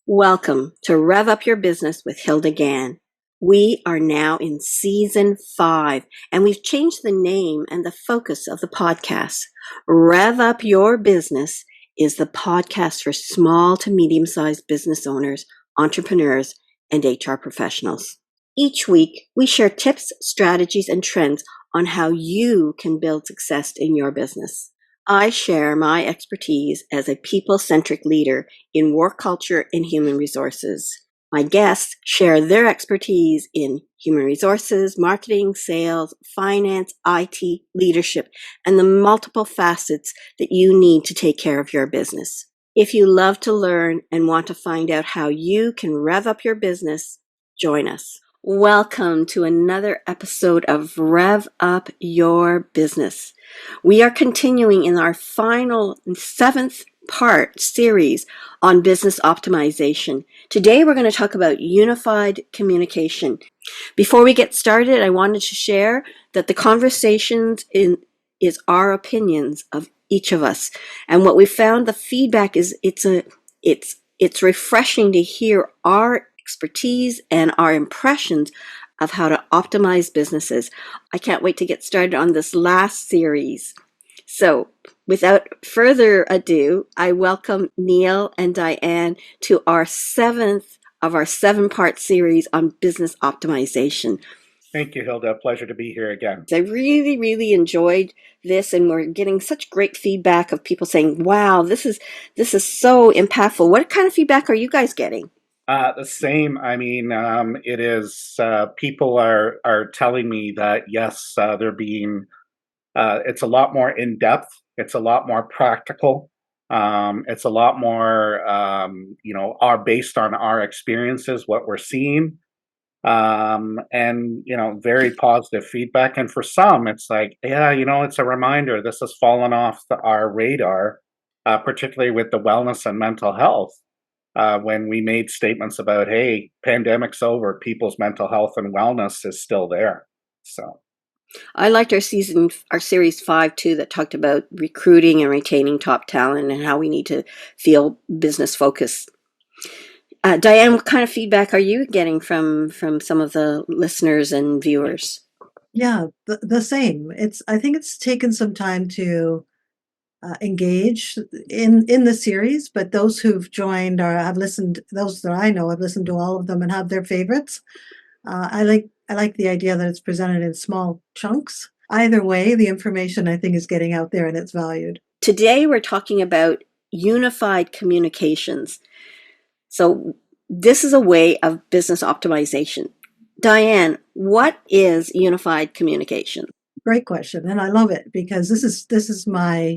Welcome to Rev Up Your Business with Hilda Gan. We are now in season 5, and we've changed the name and the focus of the podcast. Rev Up Your Business is the podcast for small to medium-sized business owners, entrepreneurs, and HR professionals. Each week, we share tips, strategies, and trends on how you can build success in your business. I share my expertise as a people-centric leader in work culture and human resources. My guests share their expertise in human resources, marketing, sales, finance, IT, leadership, and the multiple facets that you need to take care of your business. If you love to learn and want to find out how you can rev up your business, join us. Welcome to another episode of Rev Up Your Business. We are continuing in our final 7th part series on business optimization. Today we're going to talk about unified communication. Before we get started, I wanted to share that the conversations is our opinions of each of us. And what we found, the feedback is it's refreshing to hear our expertise and our impressions of how to optimize businesses. I can't wait to get started on this last series. So without further ado, I welcome Neil and Dianne to our 7th of our 7-part series on business optimization. Thank you, Hilda. Pleasure to be here again. I really enjoyed this, and we're getting such great feedback of people saying, wow, this is so impactful. What kind of feedback are you guys getting? The same. I mean, it is. People are telling me that yes, they're being. It's a lot more in depth. It's a lot more practical. It's a lot more, are based on our experiences, what we're seeing, and very positive feedback. And for some, it's like, yeah, it's a reminder. This has fallen off our radar, particularly with the wellness and mental health. When we made statements about, hey, pandemic's over, people's mental health and wellness is still there. So I liked our series 5 too, that talked about recruiting and retaining top talent and how we need to feel business focused. Dianne, what kind of feedback are you getting from some of the listeners and viewers? Yeah, the same. I think it's taken some time to engage in the series, but those who've joined or have listened, those that I know have listened to all of them and have their favorites. I like the idea that it's presented in small chunks. Either way, the information I think is getting out there and it's valued. Today we're talking about unified communications. So this is a way of business optimization. Dianne, what is unified communication? Great question, and I love it because this is my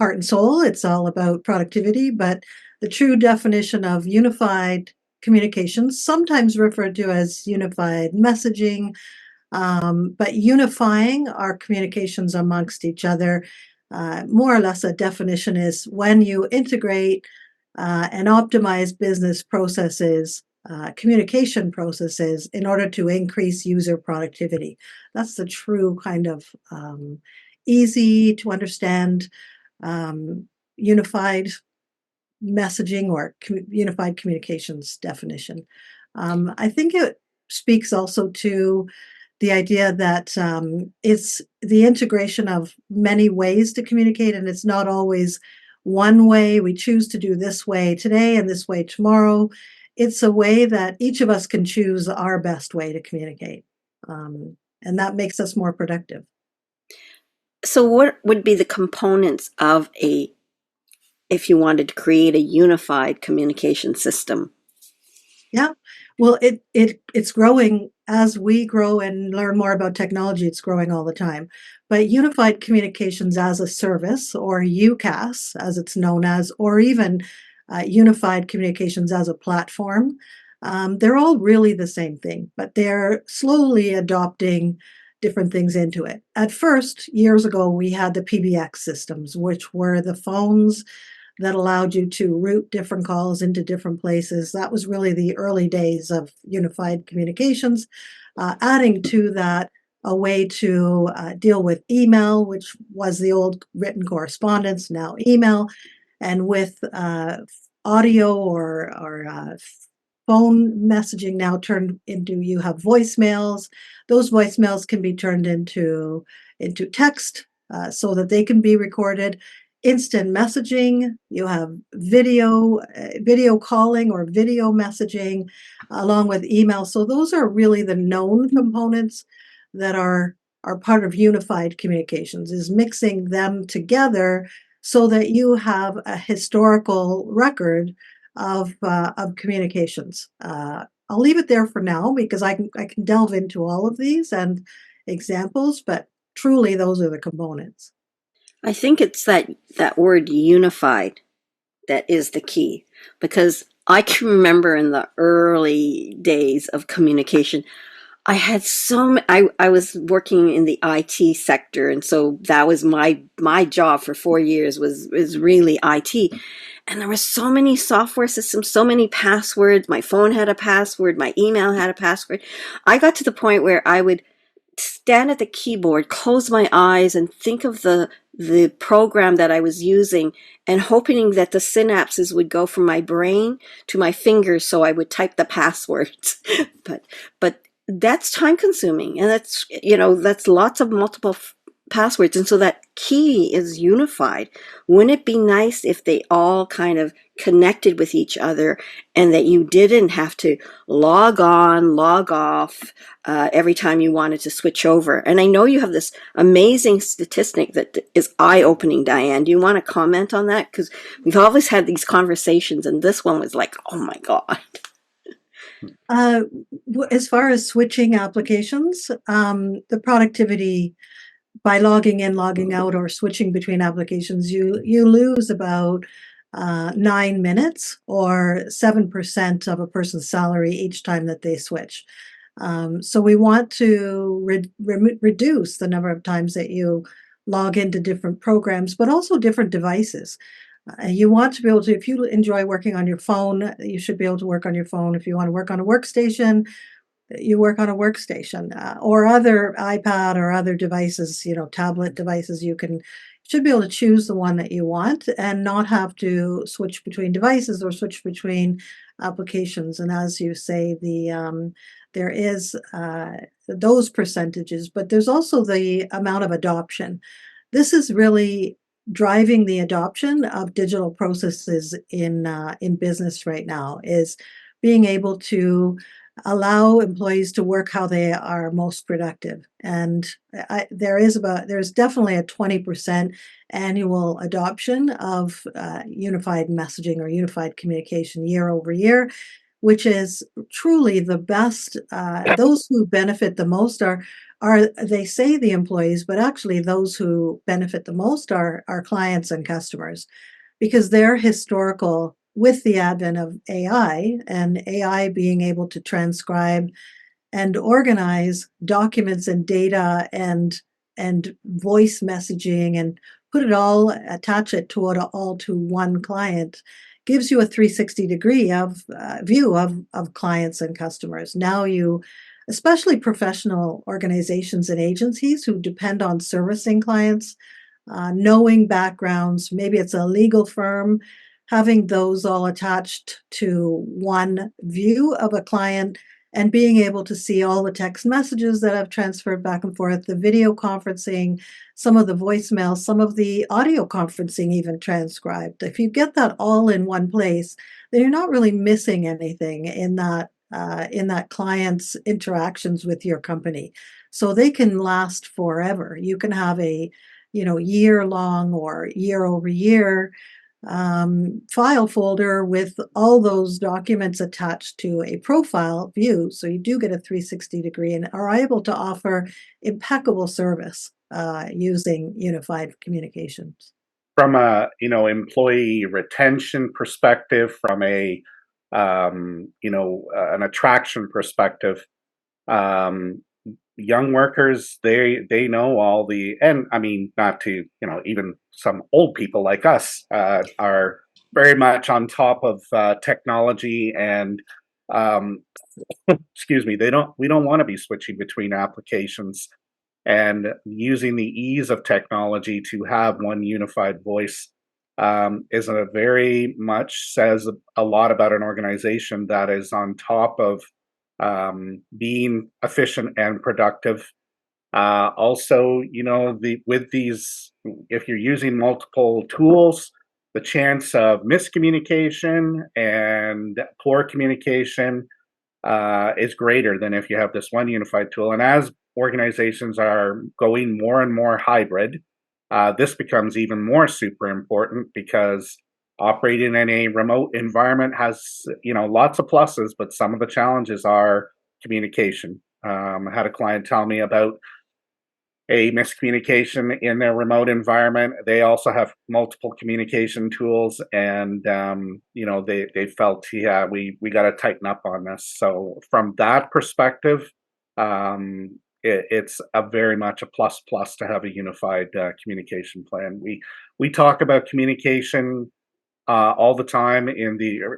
heart and soul. It's all about productivity, but the true definition of unified communications, sometimes referred to as unified messaging, but unifying our communications amongst each other, more or less a definition is when you integrate and optimize business processes, communication processes in order to increase user productivity. That's the true kind of easy to understand unified messaging or unified communications definition. I think it speaks also to the idea that it's the integration of many ways to communicate, and it's not always one way. We choose to do this way today and this way tomorrow. It's a way that each of us can choose our best way to communicate, and that makes us more productive. So what would be the components of if you wanted to create a unified communication system? Yeah, well, it's growing as we grow and learn more about technology. It's growing all the time. But unified communications as a service, or UCaaS, as it's known as, or even unified communications as a platform, they're all really the same thing, but they're slowly adopting different things into it. At first, years ago, we had the PBX systems, which were the phones that allowed you to route different calls into different places. That was really the early days of unified communications. Adding to that, a way to deal with email, which was the old written correspondence, now email, and with audio or phone messaging now turned into, you have voicemails. Those voicemails can be turned into text, so that they can be recorded. Instant messaging, you have video calling or video messaging, along with email. So those are really the known components that are part of unified communications, is mixing them together so that you have a historical record of communications. I'll leave it there for now because I can delve into all of these and examples, but truly those are the components. I think it's that word unified that is the key, because I can remember in the early days of communication, I had I was working in the IT sector, and so that was my job for 4 years was really IT. And there were so many software systems, so many passwords. My phone had a password, my email had a password. I got to the point where I would stand at the keyboard, close my eyes, and think of the program that I was using, and hoping that the synapses would go from my brain to my fingers so I would type the passwords. but that's time consuming, and that's lots of multiple passwords, and so that key is unified. Wouldn't it be nice if they all kind of connected with each other, and that you didn't have to log on, log off every time you wanted to switch over? And I know you have this amazing statistic that is eye-opening, Dianne. Do you want to comment on that? Because we've always had these conversations, and this one was like, oh my God. As far as switching applications, the productivity by logging in, logging out, or switching between applications, you lose about 9 minutes or 7% of a person's salary each time that they switch. So we want to reduce the number of times that you log into different programs, but also different devices. You want to be able to, if you enjoy working on your phone, you should be able to work on your phone. If you want to work on a workstation, you work on a workstation, or other iPad or other devices, tablet devices. Should be able to choose the one that you want and not have to switch between devices or switch between applications. And as you say, there is those percentages, but there's also the amount of adoption. This is really driving the adoption of digital processes in business right now, is being able to allow employees to work how they are most productive. And there's definitely a 20% annual adoption of unified messaging or unified communication year over year, which is truly the best. Those who benefit the most are they say the employees, but actually those who benefit the most are our clients and customers, because they're historical with the advent of AI, and AI being able to transcribe and organize documents and data and voice messaging and put it all, attach it to all to one client, gives you a 360-degree of view of clients and customers. Now especially professional organizations and agencies who depend on servicing clients, knowing backgrounds, maybe it's a legal firm, having those all attached to one view of a client and being able to see all the text messages that I've transferred back and forth, the video conferencing, some of the voicemails, some of the audio conferencing even transcribed. If you get that all in one place, then you're not really missing anything in that client's interactions with your company. So they can last forever. You can have a year long or year over year file folder with all those documents attached to a profile view. So you do get a 360-degree and are able to offer impeccable service using unified communications. From a employee retention perspective, from a an attraction perspective, young workers, they know all the, and I mean, not to even some old people like us are very much on top of technology, and excuse me, we don't want to be switching between applications, and using the ease of technology to have one unified voice is a very much says a lot about an organization that is on top of being efficient and productive. Also, with these, if you're using multiple tools, the chance of miscommunication and poor communication is greater than if you have this one unified tool. And as organizations are going more and more hybrid, this becomes even more super important, because operating in a remote environment has, lots of pluses, but some of the challenges are communication. I had a client tell me about a miscommunication in their remote environment. They also have multiple communication tools, and they felt, yeah, we got to tighten up on this. So from that perspective, it's a very much a plus to have a unified communication plan. We talk about communication all the time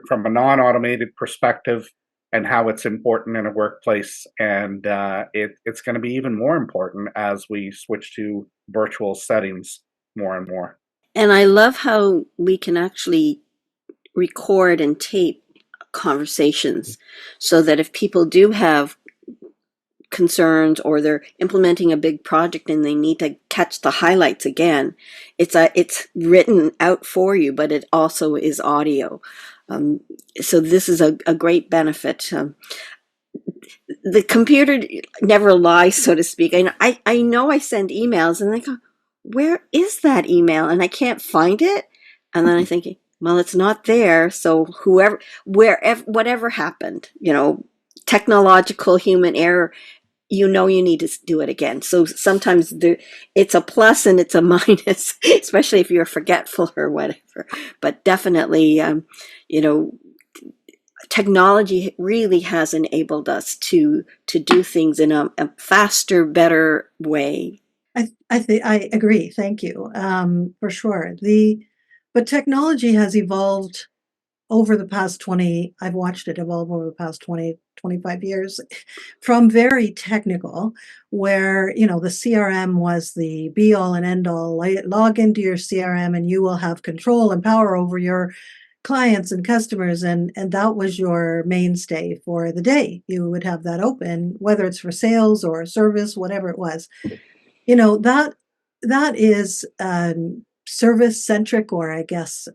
from a non-automated perspective, and how it's important in a workplace. And it's going to be even more important as we switch to virtual settings more and more. And I love how we can actually record and tape conversations, so that if people do have concerns, or they're implementing a big project and they need to catch the highlights again, it's written out for you, but it also is audio. So this is a great benefit. The computer never lies, so to speak. I know I send emails and I go, where is that email? And I can't find it. And then I'm thinking, well, it's not there. So whatever happened, technological human error, you need to do it again. So sometimes it's a plus and it's a minus, especially if you're forgetful or whatever. But definitely, technology really has enabled us to do things in a faster, better way. I agree. Thank you. For sure. But technology has evolved over the past 20, I've watched it evolve over the past 20, 25 years, from very technical, where, the CRM was the be all and end all. Log into your CRM and you will have control and power over your clients and customers, and that was your mainstay for the day. You would have that open, whether it's for sales or service, whatever it was. That is service centric, or I guess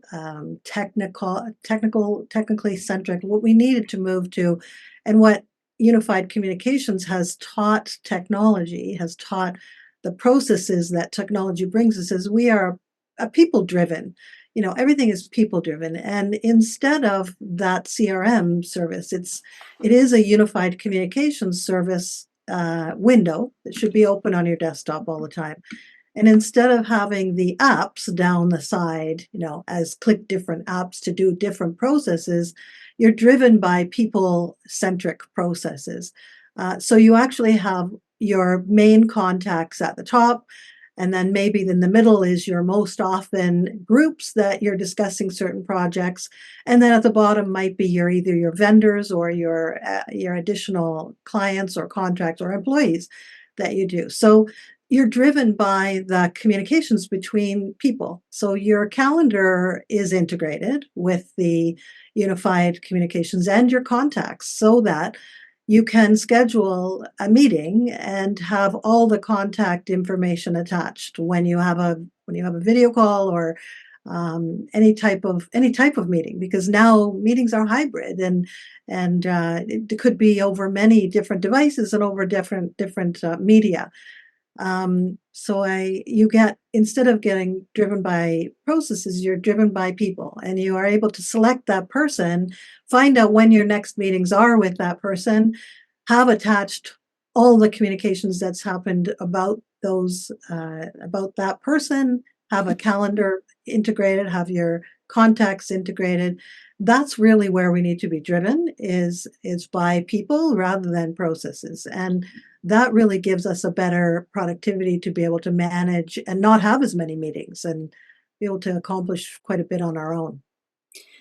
technically centric. What we needed to move to, and what unified communications has taught the processes that technology brings us, is we are a people driven. Everything is people driven, and instead of that CRM service, it is a unified communications service window that should be open on your desktop all the time. And instead of having the apps down the side, as click different apps to do different processes, you're driven by people-centric processes. So you actually have your main contacts at the top, and then maybe in the middle is your most often groups that you're discussing certain projects. And then at the bottom might be either your vendors or your additional clients or contracts or employees that you do. So you're driven by the communications between people. So your calendar is integrated with the unified communications and your contacts, so that you can schedule a meeting and have all the contact information attached when you have a video call, or any type of meeting, because now meetings are hybrid, and it could be over many different devices and over different media. So you get, instead of getting driven by processes, you're driven by people, and you are able to select that person, find out when your next meetings are with that person, have attached all the communications that's happened about that person, have a calendar integrated, have your contacts integrated. That's really where we need to be driven, is by people rather than processes. And that really gives us a better productivity to be able to manage and not have as many meetings, and be able to accomplish quite a bit on our own.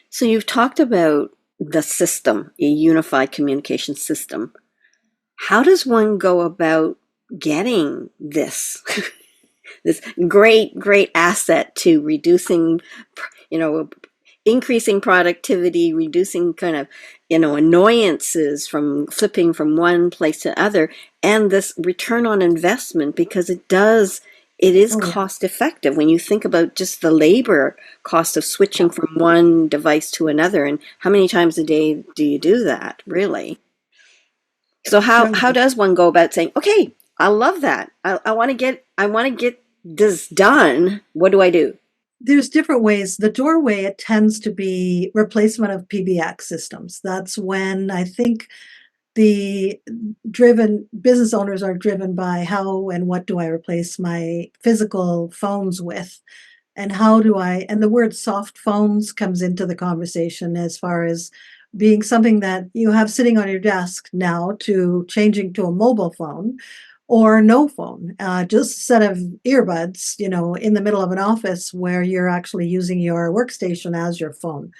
So you've talked about the system, a unified communication system. How does one go about getting this this great asset to reducing increasing productivity, reducing kind of, annoyances from flipping from one place to other, and this return on investment, because it is Oh, yeah. cost effective when you think about just the labor cost of switching from one device to another. And how many times a day do you do that, really? So how Right. does one go about saying, okay, I love that. I want to get this done. What do I do? There's different ways. The doorway, it tends to be replacement of PBX systems. That's when I think the business owners are driven by how and what do I replace my physical phones with, and how do I, and the word soft phones comes into the conversation as far as being something that you have sitting on your desk now to changing to a mobile phone or no phone, just a set of earbuds, in the middle of an office where you're actually using your workstation as your phone,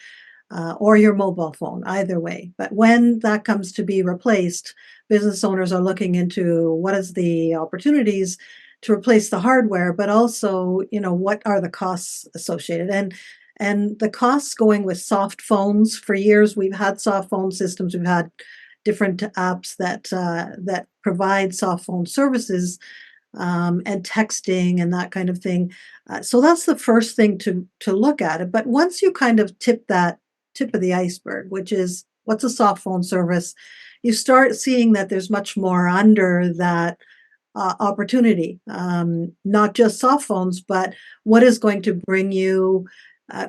or your mobile phone, either way. But when that comes to be replaced, business owners are looking into what is the opportunities to replace the hardware, but also, what are the costs associated? And the costs going with soft phones, for years we've had soft phone systems, we've had different apps that provide soft phone services, and texting and that kind of thing. So that's the first thing to look at it. But once you kind of tip that tip of the iceberg, which is what's a soft phone service, you start seeing that there's much more under that opportunity. Not just soft phones, but what is going to bring you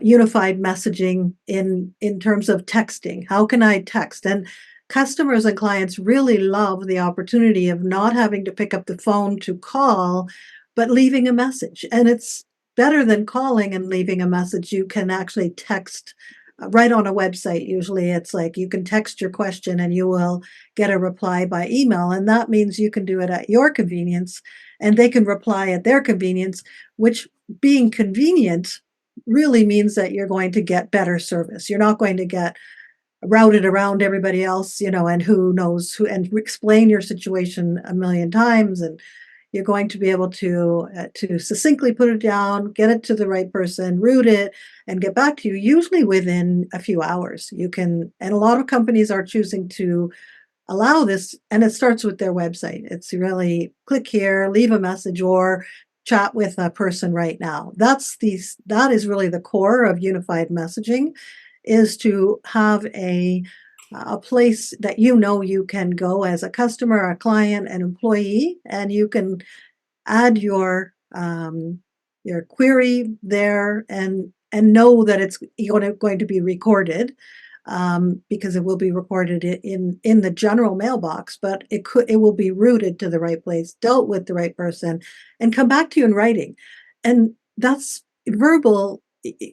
unified messaging in terms of texting. How can I text? And customers and clients really love the opportunity of not having to pick up the phone to call, but leaving a message. And it's better than calling and leaving a message. You can actually text right on a website. Usually it's like you can text your question and you will get a reply by email. And that means you can do it at your convenience and they can reply at their convenience, which, being convenient, really means that you're going to get better service. You're not going to get routed around everybody else, and who knows who, and explain your situation a million times. And you're going to be able to succinctly put it down, get it to the right person, route it, and get back to you, usually within a few hours. You can, and a lot of companies are choosing to allow this, and it starts with their website. It's really click here, leave a message, or chat with a person right now. That is really the core of unified messaging, is to have a place that you can go as a customer, a client, an employee, and you can add your query there, and know that it's going to be recorded, because it will be recorded in the general mailbox, but it will be routed to the right place, dealt with the right person, and come back to you in writing. And that's verbal.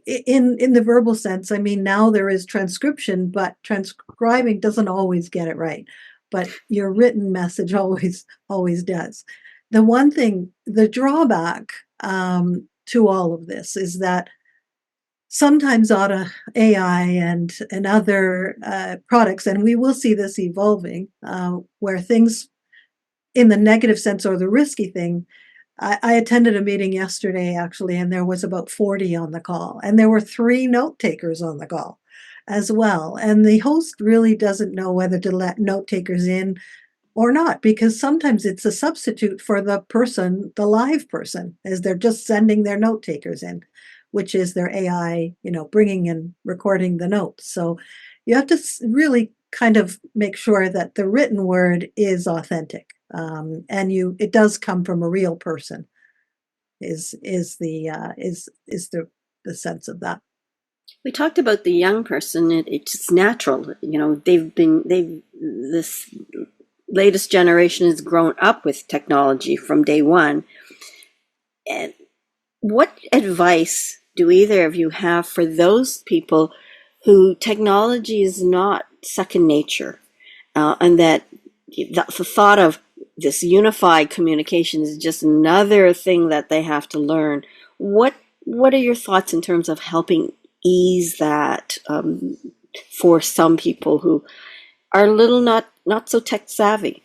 In the verbal sense, I mean, now there is transcription, but transcribing doesn't always get it right. But your written message always does. The drawback, to all of this is that sometimes AI and other products, and we will see this evolving, where things in the negative sense or the risky thing. I attended a meeting yesterday, actually, and there was about 40 on the call, and there were 3 note takers on the call as well. And the host really doesn't know whether to let note takers in or not, because sometimes it's a substitute for the live person, as they're just sending their note takers in, which is their AI, bringing and recording the notes. So you have to really kind of make sure that the written word is authentic, and it does come from a real person. Is the sense of that. We talked about the young person. It's natural. This latest generation has grown up with technology from day one. And what advice do either of you have for those people who technology is not second nature, and that the thought of this unified communication is just another thing that they have to learn? What are your thoughts in terms of helping ease that, for some people who are a little not so tech savvy?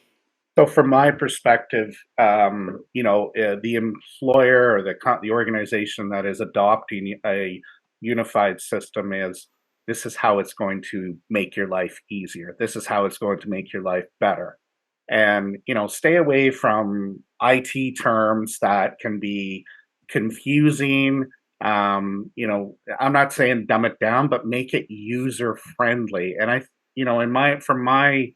So, from my perspective, the employer or the organization that is adopting a unified system is, this is how it's going to make your life easier. This is how it's going to make your life better. And, stay away from IT terms that can be confusing. I'm not saying dumb it down, but make it user friendly. And from my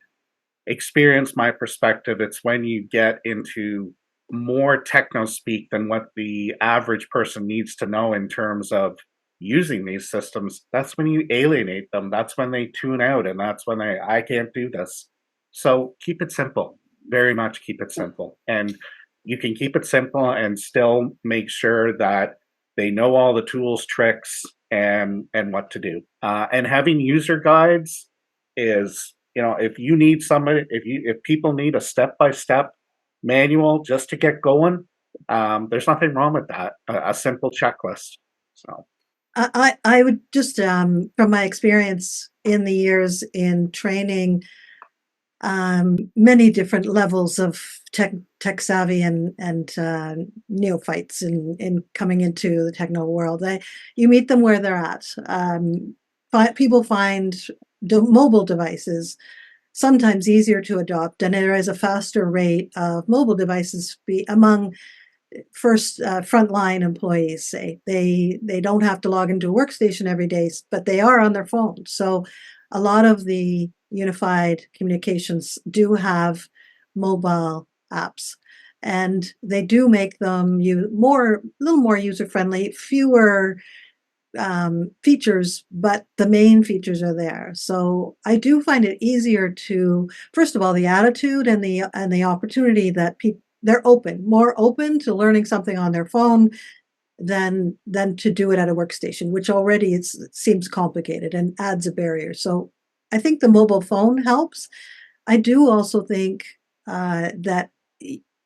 experience, my perspective, it's when you get into more techno speak than what the average person needs to know in terms of using these systems. That's when you alienate them. That's when they tune out, and that's when I can't do this. So keep it simple. Very much keep it simple. And you can keep it simple and still make sure that they know all the tools, tricks, and what to do. And having user guides is, if you need somebody, if people need a step-by-step manual just to get going, there's nothing wrong with that. A simple checklist. So I would just, from my experience in the years in training, many different levels of tech savvy and neophytes in coming into the techno world. You meet them where they're at. People find mobile devices sometimes easier to adopt, and there is a faster rate of mobile devices among frontline employees. Say they don't have to log into a workstation every day, but they are on their phone. So a lot of the unified communications do have mobile apps, and they do make them a little more user friendly, fewer features, but the main features are there. So I do find it easier to, first of all, the attitude and the opportunity that they're more open to learning something on their phone than to do it at a workstation, which already it seems complicated and adds a barrier. So I think the mobile phone helps. I do also think that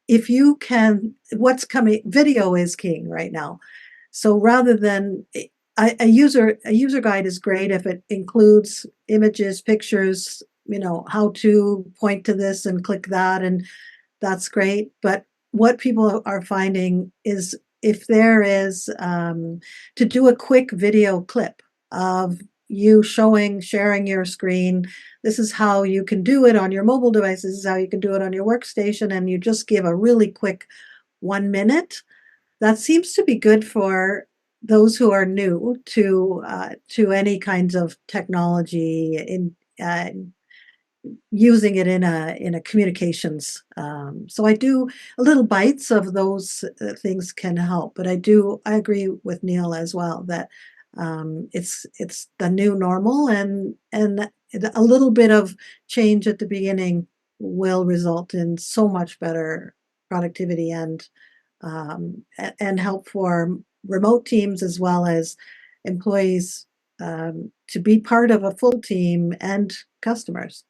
if you can, what's coming, video is king right now. So rather than a user guide is great if it includes images, pictures, how to point to this and click that, and that's great. But what people are finding is if there is to do a quick video clip of you sharing your screen, this is how you can do it on your mobile device, this is how you can do it on your workstation, and you just give a really quick 1 minute. That seems to be good for those who are new to any kinds of technology in using it in a communications. So I do little bites of those things can help, but I agree with Neil as well that it's the new normal, and a little bit of change at the beginning will result in so much better productivity and help for remote teams as well as employees to be part of a full team and customers.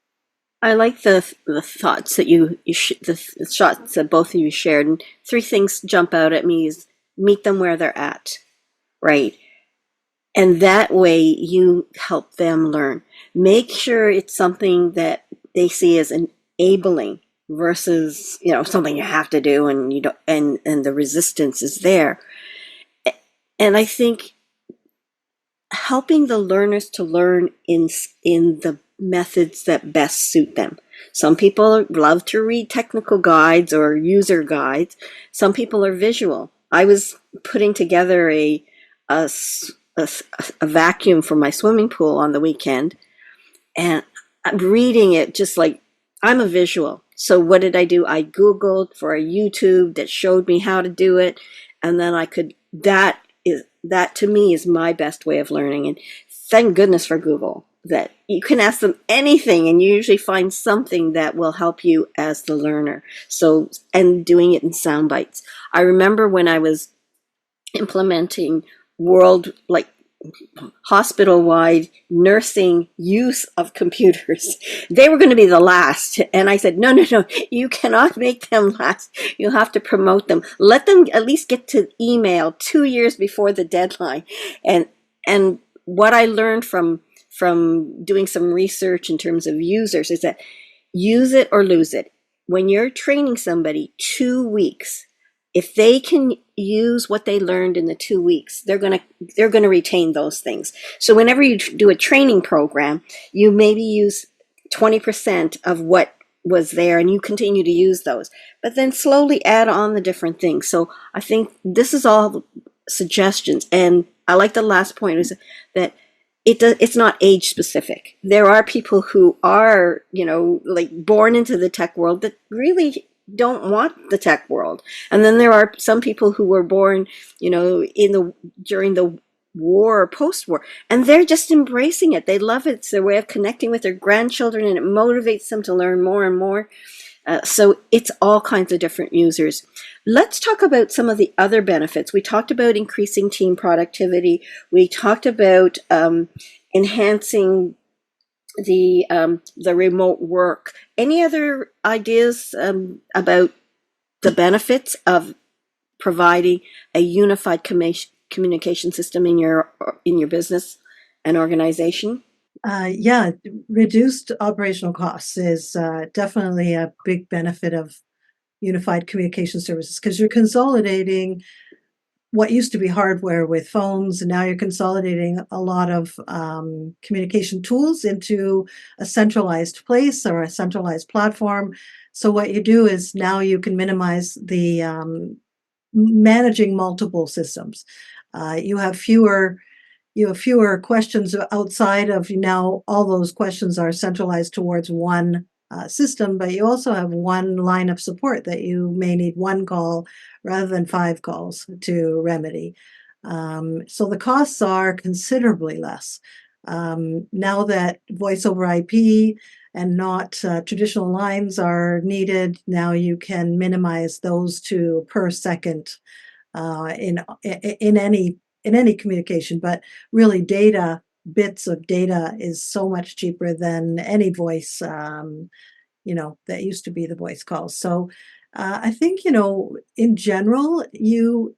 I like the thoughts that the shots that both of you shared. And three things jump out at me is meet them where they're at, right? And that way you help them learn. Make sure it's something that they see as enabling versus, something you have to do and you don't, and the resistance is there. And I think helping the learners to learn in the methods that best suit them. Some people love to read technical guides or user guides. Some people are visual. I was putting together a vacuum for my swimming pool on the weekend, and I'm reading it just like I'm a visual. So what did I do? I Googled for a YouTube that showed me how to do it, and then that to me is my best way of learning. And thank goodness for Google, that you can ask them anything and you usually find something that will help you as the learner. So, and doing it in sound bites. I remember when I was implementing hospital-wide nursing use of computers, they were going to be the last. And I said, no, you cannot make them last. You'll have to promote them. Let them at least get to email 2 years before the deadline. And what I learned from doing some research in terms of users is that use it or lose it. When you're training somebody, 2 weeks, if they can use what they learned in the 2 weeks, they're going to retain those things. So whenever you do a training program, you maybe use 20% of what was there and you continue to use those, but then slowly add on the different things. So I think this is all suggestions. And I like the last point is that it's not age specific. There are people who are, like born into the tech world that really don't want the tech world. And then there are some people who were born, during the war or post-war, and they're just embracing it. They love it. It's their way of connecting with their grandchildren, and it motivates them to learn more and more. So it's all kinds of different users. Let's talk about some of the other benefits. We talked about increasing team productivity. We talked about enhancing the remote work. Any other ideas about the benefits of providing a unified communication system in your business and organization? Yeah, reduced operational costs is definitely a big benefit of unified communication services, because you're consolidating what used to be hardware with phones, and now you're consolidating a lot of communication tools into a centralized place or a centralized platform. So what you do is now you can minimize the managing multiple systems. You have fewer questions outside of, now all those questions are centralized towards one system, but you also have one line of support that you may need one call rather than 5 calls to remedy. So the costs are considerably less. Now that voice over IP and not traditional lines are needed, now you can minimize those to per second in any communication. But really, bits of data is so much cheaper than any voice, that used to be the voice calls. So I think, in general,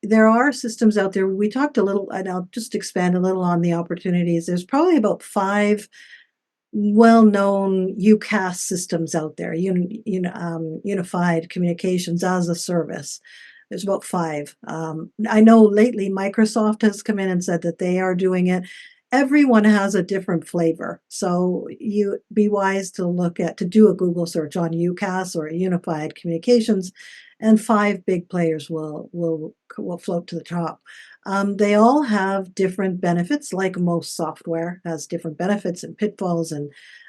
there are systems out there. We talked a little, and I'll just expand a little on the opportunities. There's probably about 5 well-known UCaaS systems out there, unified communications as a service. There's about 5. I know lately Microsoft has come in and said that they are doing it. Everyone has a different flavor. So you be wise to do a Google search on UCaaS or unified communications, and 5 big players will float to the top. They all have different benefits, like most software has different benefits and pitfalls,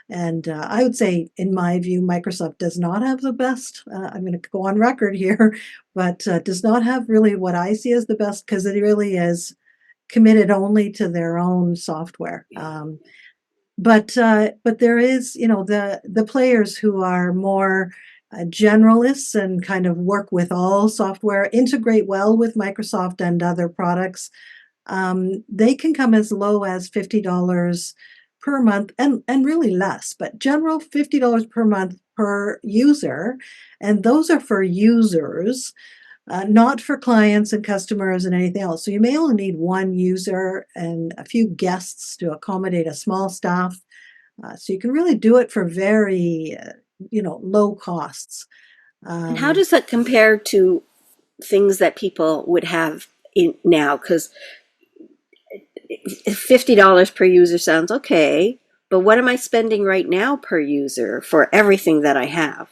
and I would say, in my view, Microsoft does not have the best. I'm going to go on record here, but does not have really what I see as the best, because it really is committed only to their own software. But there is, the players who are more generalists and kind of work with all software, integrate well with Microsoft and other products. They can come as low as $50 per month, and really less, but general $50 per month per user. And those are for users, not for clients and customers and anything else. So you may only need one user and a few guests to accommodate a small staff. So you can really do it for very, low costs. And how does that compare to things that people would have now? Because $50 per user sounds okay, but what am I spending right now per user for everything that I have?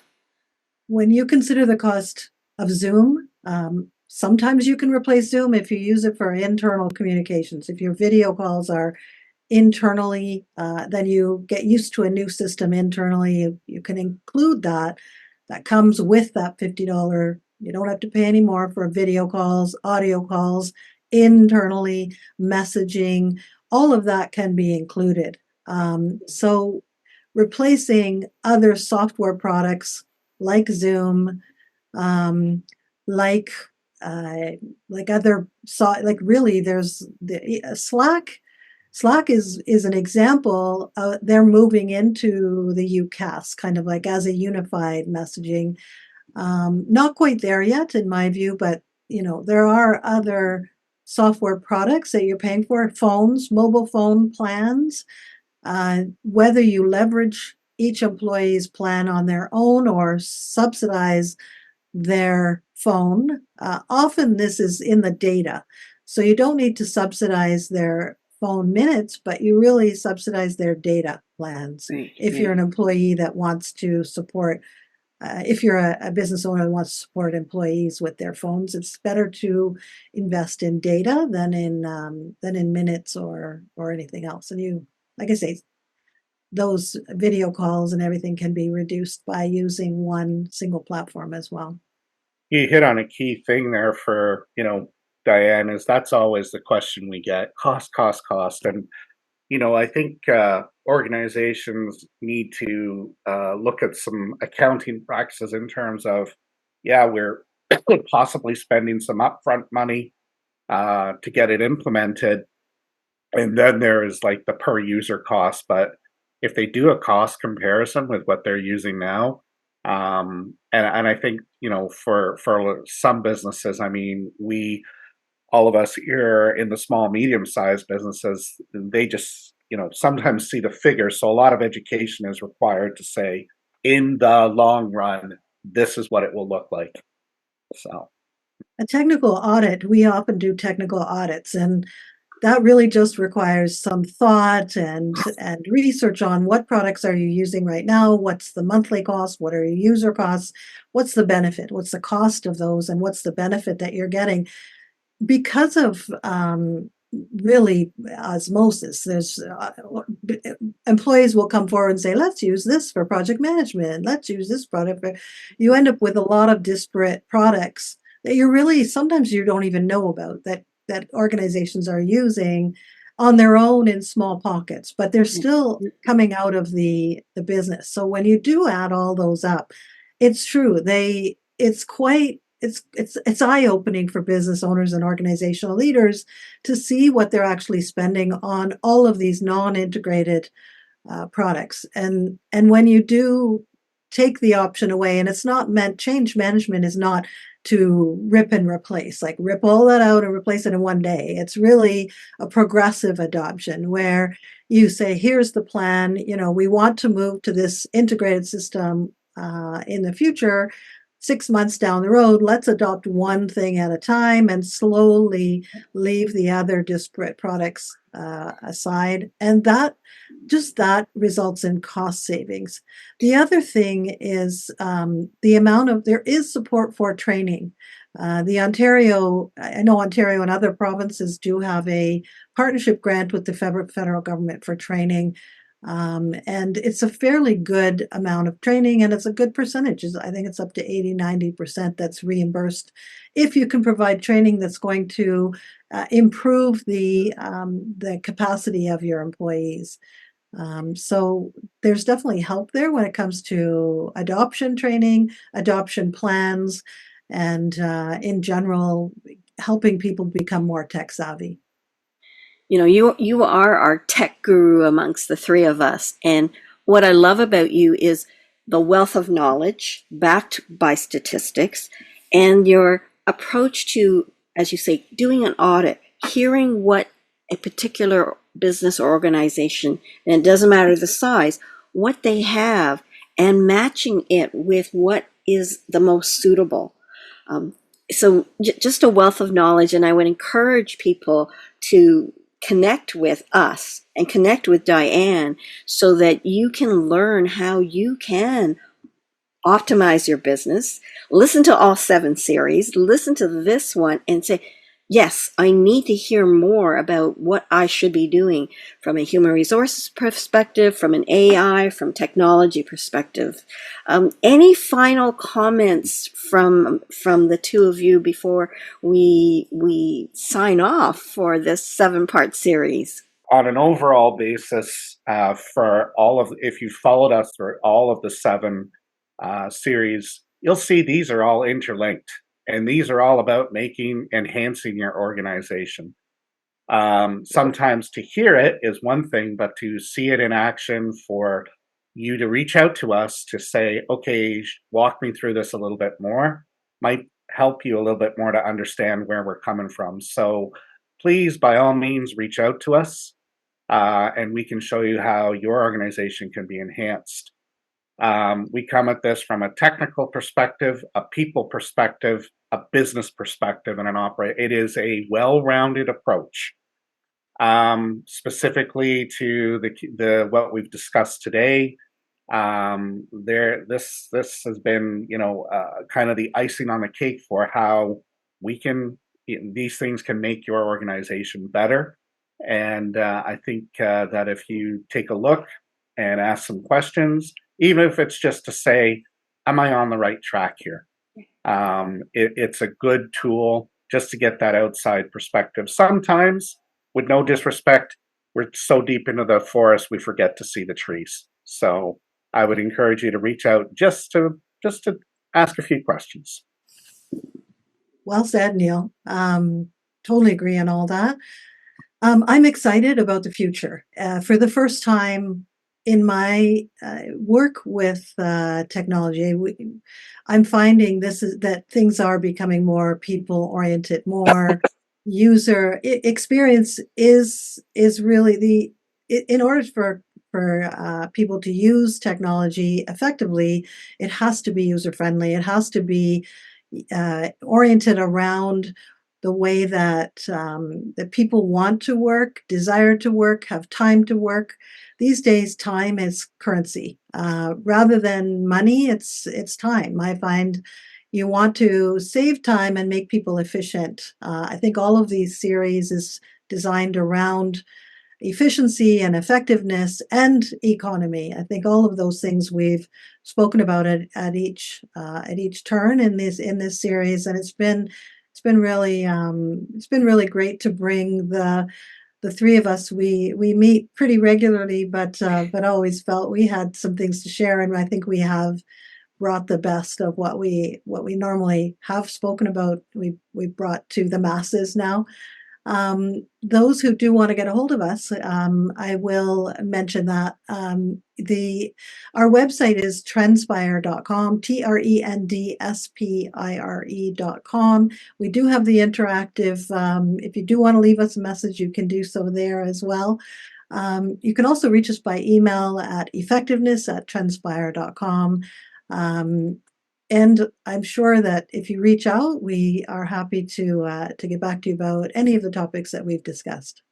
When you consider the cost of Zoom, sometimes you can replace Zoom if you use it for internal communications. If your video calls are internally, then you get used to a new system internally. You can include that. That comes with that $50. You don't have to pay any more for video calls, audio calls, internally, messaging. All of that can be included. So replacing other software products like Zoom, like other really, there's the Slack. Slack is an example. They're moving into the UCaaS, kind of like as a unified messaging. Not quite there yet, in my view, but there are other software products that you're paying for, phones, mobile phone plans. Whether you leverage each employee's plan on their own or subsidize their phone. Often this is in the data. So you don't need to subsidize their phone minutes, but you really subsidize their data plans. Right, If you're right. an employee that wants to support, if you're a business owner that wants to support employees with their phones, it's better to invest in data than in minutes or anything else. And you, like I say, those video calls and everything can be reduced by using one single platform as well. You hit on a key thing there for, Diane, is that's always the question we get: cost, cost, cost. And, I think organizations need to look at some accounting practices in terms of, yeah, we're possibly spending some upfront money to get it implemented. And then there is like the per user cost. But if they do a cost comparison with what they're using now, and I think, for some businesses, I mean, all of us here in the small, medium sized businesses, they just, sometimes see the figures. So a lot of education is required to say, in the long run, this is what it will look like. So. A technical audit, we often do technical audits, and that really just requires some thought and research on what products are you using right now, what's the monthly cost, what are your user costs, what's the benefit, what's the cost of those, and what's the benefit that you're getting. Because of really osmosis, there's employees will come forward and say, let's use this for project management, let's use this product for, you end up with a lot of disparate products that you really sometimes you don't even know about, that organizations are using on their own in small pockets, but they're still coming out of the business. So when you do add all those up, it's true, it's eye-opening for business owners and organizational leaders to see what they're actually spending on all of these non-integrated products. And when you do take the option away, and it's not meant, change management is not to rip and replace, like rip all that out and replace it in one day. It's really a progressive adoption where you say, here's the plan, we want to move to this integrated system in the future. 6 months down the road, let's adopt one thing at a time and slowly leave the other disparate products aside. And that results in cost savings. The other thing is there is support for training. I know Ontario and other provinces do have a partnership grant with the federal government for training. And it's a fairly good amount of training, and it's a good percentage. I think it's up to 80-90% that's reimbursed if you can provide training that's going to improve the capacity of your employees. So there's definitely help there when it comes to adoption training, adoption plans, and in general, helping people become more tech savvy. You are our tech guru amongst the three of us. And what I love about you is the wealth of knowledge backed by statistics and your approach to, as you say, doing an audit, hearing what a particular business or organization, and it doesn't matter the size, what they have, and matching it with what is the most suitable. So just a wealth of knowledge, and I would encourage people to connect with us and connect with Diane so that you can learn how you can optimize your business. Listen to all 7 series, listen to this one and say, yes, I need to hear more about what I should be doing from a human resources perspective, from an AI, from technology perspective. Any final comments from the two of you before we sign off for this 7-part series? On an overall basis, if you followed us through all of the 7 series, you'll see these are all interlinked. And these are all about enhancing your organization. Sometimes to hear it is one thing, but to see it in action, for you to reach out to us to say, okay, walk me through this a little bit more, might help you a little bit more to understand where we're coming from. So please, by all means, reach out to us, and we can show you how your organization can be enhanced. We come at this from a technical perspective, a people perspective, a business perspective, and an operator. It is a well-rounded approach. Specifically to the what we've discussed today, this has been, kind of the icing on the cake for how these things can make your organization better. And I think that if you take a look and ask some questions, even if it's just to say, am I on the right track here? It's a good tool just to get that outside perspective. Sometimes, with no disrespect, we're so deep into the forest we forget to see the trees. So I would encourage you to reach out just to ask a few questions. Well said, Neil. Totally agree on all that. I'm excited about the future. For the first time in my work with technology, I'm finding that things are becoming more people-oriented, more user experience is really in order for people to use technology effectively, it has to be user-friendly. It has to be oriented around the way that that people want to work, desire to work, have time to work. These days, time is currency. Rather than money, it's time. I find you want to save time and make people efficient. I think all of these series is designed around efficiency and effectiveness and economy. I think all of those things we've spoken about at each turn in this series, and it's been really great to bring the three of us. We meet pretty regularly, but always felt we had some things to share, and I think we have brought the best of what we normally have spoken about. We brought to the masses now. Those who do want to get a hold of us, I will mention that our website is trendspire.com, TRENDSPIRE.com. We do have the interactive. If you do want to leave us a message, you can do so there as well. You can also reach us by email at effectiveness@trendspire.com. And I'm sure that if you reach out, we are happy to get back to you about any of the topics that we've discussed.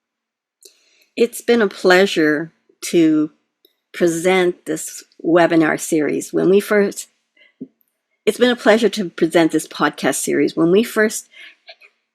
It's been a pleasure to present this webinar series. It's been a pleasure to present this podcast series. When we first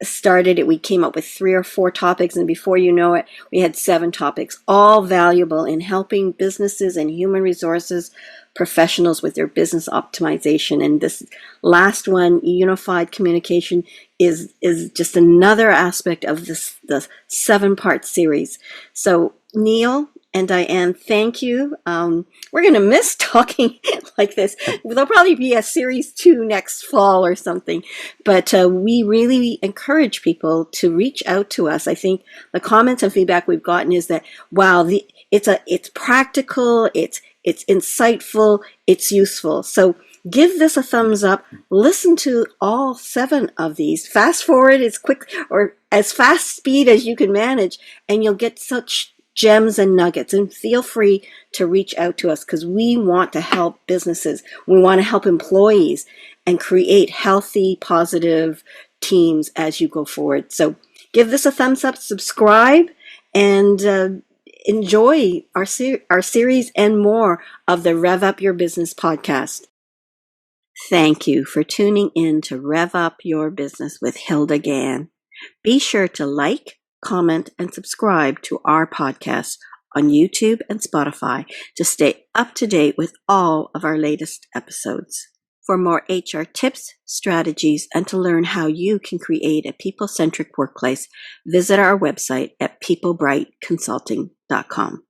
started it, we came up with 3 or 4 topics, and before you know it, we had 7 topics, all valuable in helping businesses and human resources professionals with their business optimization. And this last one, unified communication, is just another aspect of the 7-part series. So Neil and Diane, thank you. We're going to miss talking like this. There'll probably be a series 2 next fall or something. But we really encourage people to reach out to us. I think the comments and feedback we've gotten is that, wow, it's practical, it's insightful, it's useful. So give this a thumbs up. Listen to all 7 of these. Fast forward as quick or as fast speed as you can manage, and you'll get such gems and nuggets. And feel free to reach out to us, because we want to help businesses. We want to help employees and create healthy, positive teams as you go forward. So give this a thumbs up, subscribe, and enjoy our series and more of the Rev Up Your Business podcast. Thank you for tuning in to Rev Up Your Business with Hilda Gan. Be sure to like, comment, and subscribe to our podcast on YouTube and Spotify to stay up to date with all of our latest episodes. For more HR tips, strategies, and to learn how you can create a people-centric workplace, visit our website at peoplebrightconsulting.com.